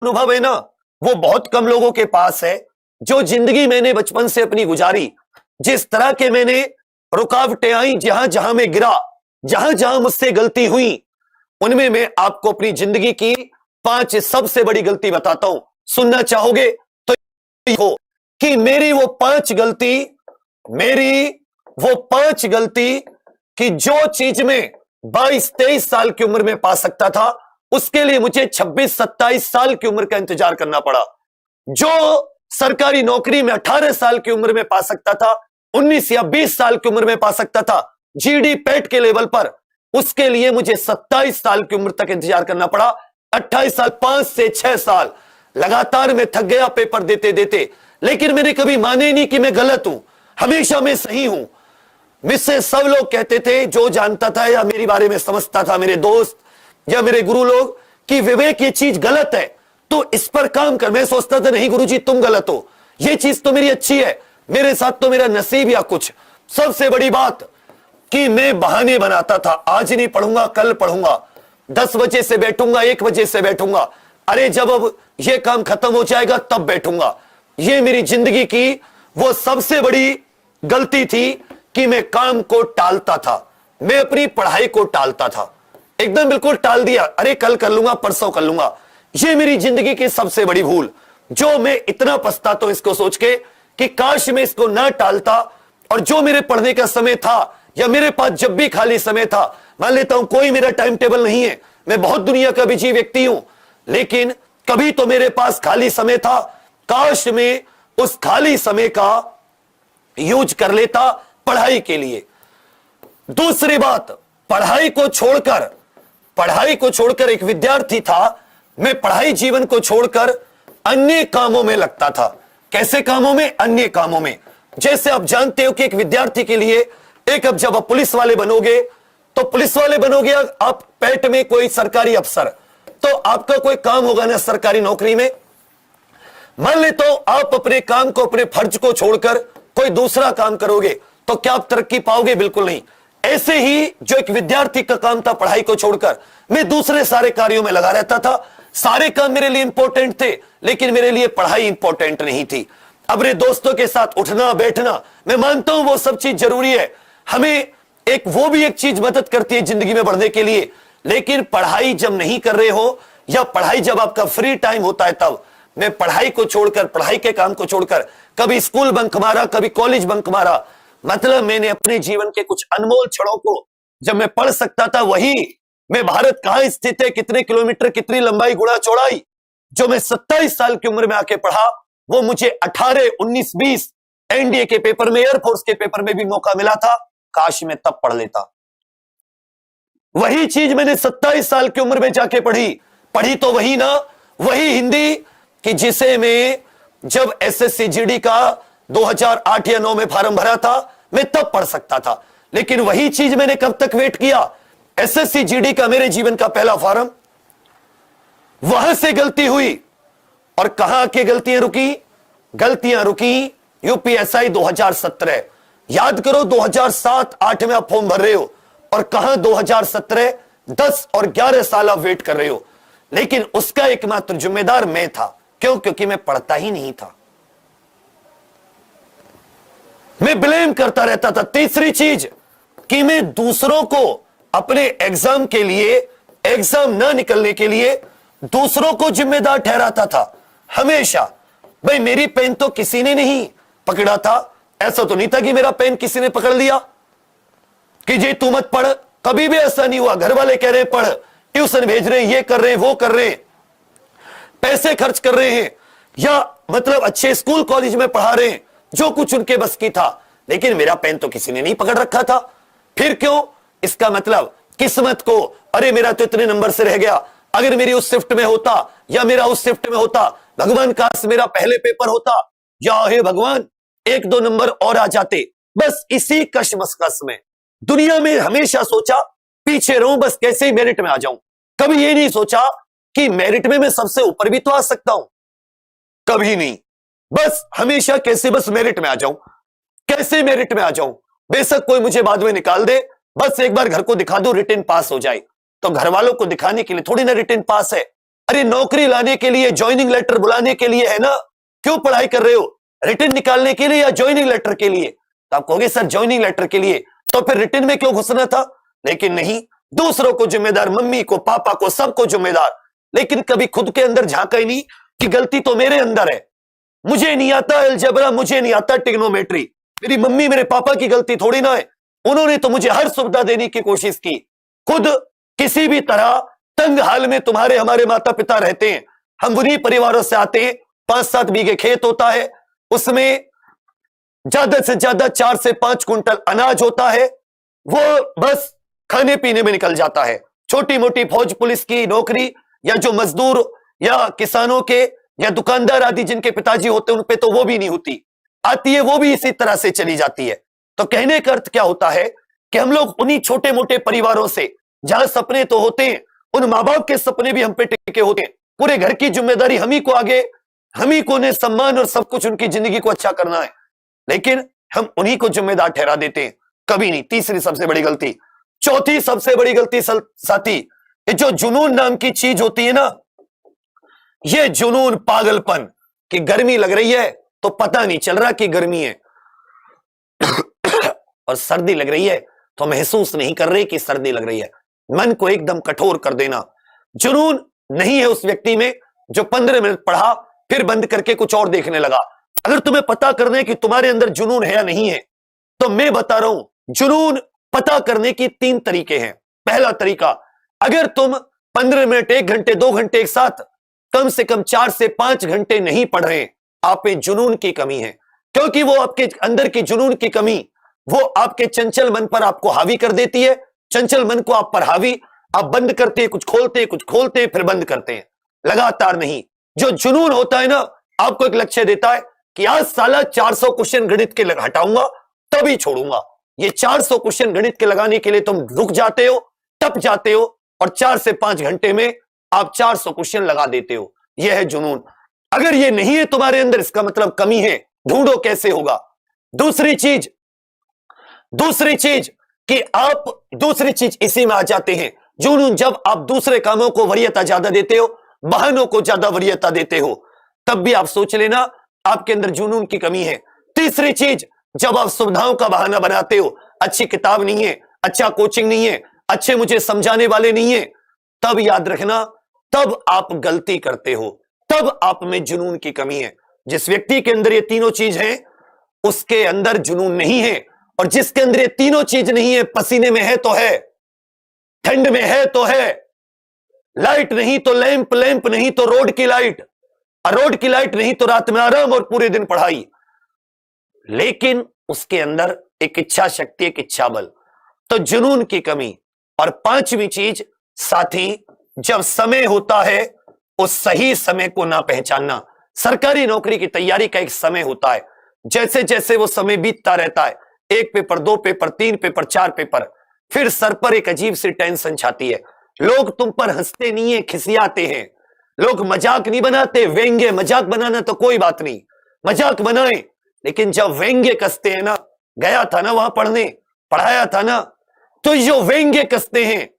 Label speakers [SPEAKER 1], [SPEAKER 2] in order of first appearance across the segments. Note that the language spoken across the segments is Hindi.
[SPEAKER 1] अनुभव है ना, वो बहुत कम लोगों के पास है। जो जिंदगी मैंने बचपन से अपनी गुजारी, जिस तरह के मैंने रुकावटें आई, जहां जहां मैं गिरा, जहां जहां मुझसे गलती हुई, उनमें मैं आपको अपनी जिंदगी की 5 सबसे बड़ी गलती बताता हूं। सुनना चाहोगे तो हो कि मेरी वो 5 गलती कि जो चीज में 22-23 साल की उम्र में पा सकता था, उसके लिए मुझे 26-27 साल की उम्र का इंतजार करना पड़ा। जो सरकारी नौकरी में 18 साल की उम्र में पा सकता था, 19 या 20 साल की उम्र में पा सकता था जीडी पेट के लेवल पर, उसके लिए मुझे 27 साल की उम्र तक इंतजार करना पड़ा। 28 साल, 5 से 6 साल लगातार मैं थक गया पेपर देते देते, लेकिन मैंने कभी माने नहीं कि मैं गलत हूं, हमेशा मैं सही हूं। मुझसे सब लोग कहते थे, जो जानता था या मेरे बारे में समझता था, मेरे दोस्त या मेरे गुरु लोग, कि विवेक ये चीज गलत है तो इस पर काम कर। मैं सोचता था नहीं गुरुजी तुम गलत हो, ये चीज तो मेरी अच्छी है, मेरे साथ तो मेरा नसीब या कुछ। सबसे बड़ी बात कि मैं बहाने बनाता था, आज नहीं पढ़ूंगा कल पढ़ूंगा, 10 बजे से बैठूंगा, 1 बजे से बैठूंगा, अरे जब अब ये काम खत्म हो जाएगा तब बैठूंगा। ये मेरी जिंदगी की वो सबसे बड़ी गलती थी कि मैं काम को टालता था, मैं अपनी पढ़ाई को टालता था, एकदम बिल्कुल टाल दिया, अरे कल कर लूंगा, परसों कर लूंगा। ये मेरी जिंदगी की सबसे बड़ी भूल, जो मैं इतना पछताता हूं इसको सोच के कि काश मैं इसको ना टालता। और जो मेरे पढ़ने का समय था या मेरे पास जब भी खाली समय था, मान लेता हूं कोई मेरा टाइम टेबल नहीं है, मैं बहुत दुनिया का बिजी व्यक्ति हूं, लेकिन कभी तो मेरे पास खाली समय था, काश मैं उस खाली समय का यूज कर लेता पढ़ाई के लिए। दूसरी बात, पढ़ाई को छोड़कर एक विद्यार्थी था, मैं पढ़ाई जीवन को छोड़कर अन्य कामों में लगता था। कैसे कामों में? अन्य कामों में। जैसे आप जानते हो कि एक विद्यार्थी के लिए, एक अब जब आप पुलिस वाले बनोगे तो पुलिस वाले बनोगे, आप पेट में कोई सरकारी अफसर, तो आपका कोई काम होगा ना सरकारी नौकरी में। मान ले तो आप अपने काम को, अपने फर्ज को छोड़कर कोई दूसरा काम करोगे तो क्या आप तरक्की पाओगे? बिल्कुल नहीं। ऐसे ही जो एक विद्यार्थी का काम था, पढ़ाई को छोड़कर मैं दूसरे सारे कार्यों में लगा रहता था। सारे काम मेरे लिए इंपॉर्टेंट थे, लेकिन मेरे लिए पढ़ाई इंपॉर्टेंट नहीं थी। अपने दोस्तों के साथ उठना बैठना, मैं मानता हूं वो सब चीज जरूरी है, हमें वो भी एक चीज मदद करती है जिंदगी में बढ़ने के लिए, लेकिन पढ़ाई जब नहीं कर रहे हो या पढ़ाई जब आपका फ्री टाइम होता है, तब मैं पढ़ाई को छोड़कर, पढ़ाई के काम को छोड़कर कभी स्कूल बंक मारा, कभी कॉलेज बंक मारा। मतलब मैंने अपने जीवन के कुछ अनमोल क्षणों को, जब मैं पढ़ सकता था, वही मैं भारत कहां स्थित है, कितने किलोमीटर, कितनी लंबाई गुणा चौड़ाई, जो मैं 27 साल की उम्र में आके पढ़ा, वो मुझे 18, 19, 20 एनडीए के पेपर में, एयरफोर्स के पेपर में भी मौका मिला था। काश मैं तब पढ़ लेता। वही चीज मैंने 27 साल की उम्र में जाके पढ़ी तो वही ना, वही हिंदी कि जिसे मैं जब एसएससी जीडी का 2008 या 9 में फॉर्म भरा था, मैं तब पढ़ सकता था। लेकिन वही चीज मैंने कब तक वेट किया? एसएससी जीडी का मेरे जीवन का पहला फॉर्म, वहां से गलती हुई। और कहां की गलतियां रुकी यूपीएसआई 2017। याद करो 2007-8 में आप फॉर्म भर रहे हो, और कहां 2017, 10 और 11 साल आप वेट कर रहे हो। लेकिन उसका एकमात्र जिम्मेदार मैं था। क्यों? क्योंकि मैं पढ़ता ही नहीं था, मैं ब्लेम करता रहता था। तीसरी चीज कि मैं दूसरों को अपने एग्जाम के लिए, एग्जाम ना निकलने के लिए दूसरों को जिम्मेदार ठहराता था हमेशा। भाई मेरी पेन तो किसी ने नहीं पकड़ा था, ऐसा तो नहीं था कि मेरा पेन किसी ने पकड़ लिया कि जी तू मत पढ़। कभी भी ऐसा नहीं हुआ। घर वाले कह रहे हैं पढ़, ट्यूशन भेज रहे हैं, ये कर रहे हैं, वो कर रहे हैं, पैसे खर्च कर रहे हैं, या मतलब अच्छे स्कूल कॉलेज में पढ़ा रहे हैं, जो कुछ उनके बस की था, लेकिन मेरा पेन तो किसी ने नहीं पकड़ रखा था। फिर क्यों? इसका मतलब किस्मत को, अरे मेरा तो इतने नंबर से रह गया, अगर मेरी उस शिफ्ट में होता या मेरा उस शिफ्ट में होता, भगवान काश मेरा पहले पेपर होता, या हे भगवान 1-2 नंबर और आ जाते। बस इसी कशमकश में दुनिया में हमेशा सोचा पीछे रहूं, बस कैसे ही मेरिट में आ जाऊं। कभी ये नहीं सोचा कि मेरिट में मैं सबसे ऊपर भी तो आ सकता हूं, कभी नहीं। बस हमेशा कैसे बस मेरिट में आ जाऊं, कैसे मेरिट में आ जाऊं, बेशक कोई मुझे बाद में निकाल दे, बस एक बार घर को दिखा दो रिटन पास हो जाए। तो घर वालों को दिखाने के लिए थोड़ी ना रिटन पास है, अरे नौकरी लाने के लिए, ज्वाइनिंग लेटर बुलाने के लिए है ना, क्यों पढ़ाई कर रहे हो? रिटर्न निकालने के लिए या ज्वाइनिंग लेटर के लिए? तो आप कहोगे सर ज्वाइनिंग लेटर के लिए, तो फिर रिटर्न में क्यों घुसना था? लेकिन नहीं, दूसरों को जिम्मेदार, मम्मी को, पापा को, सबको जिम्मेदार, लेकिन कभी खुद के अंदर झांका ही नहीं कि गलती तो मेरे अंदर है। मुझे नहीं आता अलजेब्रा, मुझे नहीं आता ट्रिग्नोमेट्री, मेरी मम्मी मेरे पापा की गलती थोड़ी ना है, उन्होंने तो मुझे हर सुविधा देने की कोशिश की। खुद किसी भी तरह तंग हाल में तुम्हारे हमारे माता पिता रहते हैं, हम उन्हीं परिवारों से आते हैं। 5-7 बीघे खेत होता है, उसमें ज्यादा से ज्यादा 4 से 5 कुंटल अनाज होता है, वो बस खाने पीने में निकल जाता है। छोटी मोटी फौज पुलिस की नौकरी या जो मजदूर या किसानों के या दुकानदार आदि जिनके पिताजी होते हैं उन पे तो वो भी नहीं होती, आती है वो भी इसी तरह से चली जाती है। तो कहने का अर्थ क्या होता है कि हम लोग उन्हीं छोटे मोटे परिवारों से, जहां सपने तो होते हैं, उन माँ बाप के सपने भी हम पे टिके होते हैं, पूरे घर की जिम्मेदारी हम ही को आगे, हम ही को ने सम्मान और सब कुछ उनकी जिंदगी को अच्छा करना है, लेकिन हम उन्हीं को जिम्मेदार ठहरा देते हैं, कभी नहीं। तीसरी सबसे बड़ी गलती। चौथी सबसे बड़ी गलती साथी, ये जो जुनून नाम की चीज होती है ना, ये जुनून, पागलपन कि गर्मी लग रही है तो पता नहीं चल रहा कि गर्मी है और सर्दी लग रही है तो महसूस नहीं कर रहे कि सर्दी लग रही है। मन को एकदम कठोर कर देना। जुनून नहीं है उस व्यक्ति में जो 15 मिनट पढ़ा फिर बंद करके कुछ और देखने लगा। अगर तुम्हें पता करना है कि तुम्हारे अंदर जुनून है या नहीं है, तो मैं बता रहा हूं, जुनून पता करने की 3 तरीके हैं। पहला तरीका, अगर तुम 15 मिनट, 1 घंटे, 2 घंटे एक साथ कम से कम 4 से 5 घंटे नहीं पढ़ रहे, आप में जुनून की कमी है, क्योंकि वो आपके अंदर की जुनून की कमी, वो आपके चंचल मन पर आपको हावी कर देती है। चंचल मन को आप पर हावी, आप बंद करते हैं, कुछ खोलते हैं, फिर बंद करते हैं, लगातार नहीं। जो जुनून होता है ना, आपको एक लक्ष्य देता है कि आज साला 400 क्वेश्चन गणित के हटाऊंगा तभी छोड़ूंगा। ये 400 क्वेश्चन गणित के लगाने के लिए तुम रुक जाते हो, टप जाते हो, और 4 से 5 घंटे में आप 400 क्वेश्चन लगा देते हो। यह है जुनून। अगर ये नहीं है तुम्हारे अंदर, इसका मतलब कमी है। ढूंढो कैसे होगा। दूसरी चीज कि आप, दूसरी चीज इसी में आ जाते हैं जुनून। जब आप दूसरे कामों को वरीयता ज्यादा देते हो, बहानों को ज्यादा वरीयता देते हो, तब भी आप सोच लेना आपके अंदर जुनून की कमी है। तीसरी चीज, जब आप सुविधाओं का बहाना बनाते हो, अच्छी किताब नहीं है, अच्छा कोचिंग नहीं है, अच्छे मुझे समझाने वाले नहीं है, तब याद रखना, तब आप गलती करते हो, तब आप में जुनून की कमी है। जिस व्यक्ति के अंदर ये तीनों चीज है, उसके अंदर जुनून नहीं है। और जिसके अंदर ये तीनों चीज नहीं है, पसीने में है तो है, ठंड में है तो है, लाइट नहीं तो लैंप, लैंप नहीं तो रोड की लाइट, और रोड की लाइट नहीं तो रात में आराम और पूरे दिन पढ़ाई, लेकिन उसके अंदर एक इच्छा शक्ति, एक इच्छा बल, तो जुनून की कमी। और 5वीं चीज साथी, जब समय होता है उस सही समय को ना पहचानना। सरकारी नौकरी की तैयारी का एक समय होता है, जैसे जैसे वो समय बीतता रहता है, 1 पेपर, 2 पेपर, 3 पेपर, 4 पेपर, फिर सर पर एक अजीब सी टेंशन छाती है। लोग तुम पर हंसते नहीं है, खिसियाते हैं। लोग मजाक नहीं बनाते, व्यंग्य। मजाक बनाना तो कोई बात नहीं, मजाक बनाए, लेकिन जब व्यंग्य कसते हैं ना, गया था ना वहां पढ़ने, पढ़ाया था ना, तो जो व्यंग्य कसते हैं,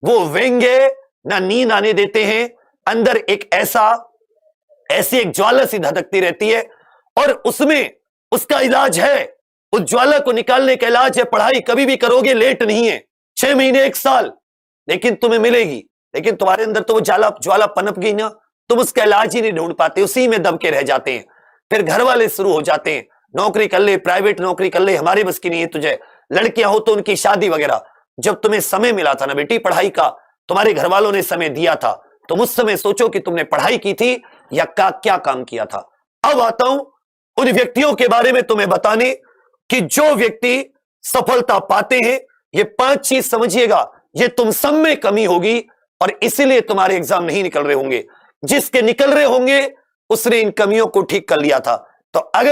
[SPEAKER 1] वो व्यंग्य ना नींद आने देते हैं, अंदर एक ऐसी एक ज्वाला सी धधकती रहती है, और उसमें उसका इलाज है, उस ज्वाला को निकालने का इलाज है पढ़ाई। कभी भी करोगे, लेट नहीं है, 6 महीने, 1 साल, लेकिन तुम्हें मिलेगी। लेकिन तुम्हारे अंदर तो वो ज्वाला पनप गई ना, तुम उसका इलाज ही नहीं ढूंढ पाते, उसी में दब के रह जाते हैं। फिर घर वाले शुरू हो जाते हैं, नौकरी कर ले, प्राइवेट नौकरी कर ले, हमारी बस की नहीं है तुझे, लड़कियां हो तो उनकी शादी वगैरह। जब तुम्हें समय मिला था ना बेटी पढ़ाई का, तुम्हारे घर वालों ने समय दिया था, तुम उस समय सोचो कि तुमने पढ़ाई की थी या क्या काम किया था। अब आता हूं उन व्यक्तियों के बारे में तुम्हें बताने कि जो व्यक्ति सफलता पाते हैं, ये 5 चीज समझिएगा, ये तुम सब में कमी होगी और इसीलिए तुम्हारे एग्जाम नहीं निकल रहे होंगे। जिसके निकल रहे होंगे उसने इन कमियों को ठीक कर लिया था। तो अगर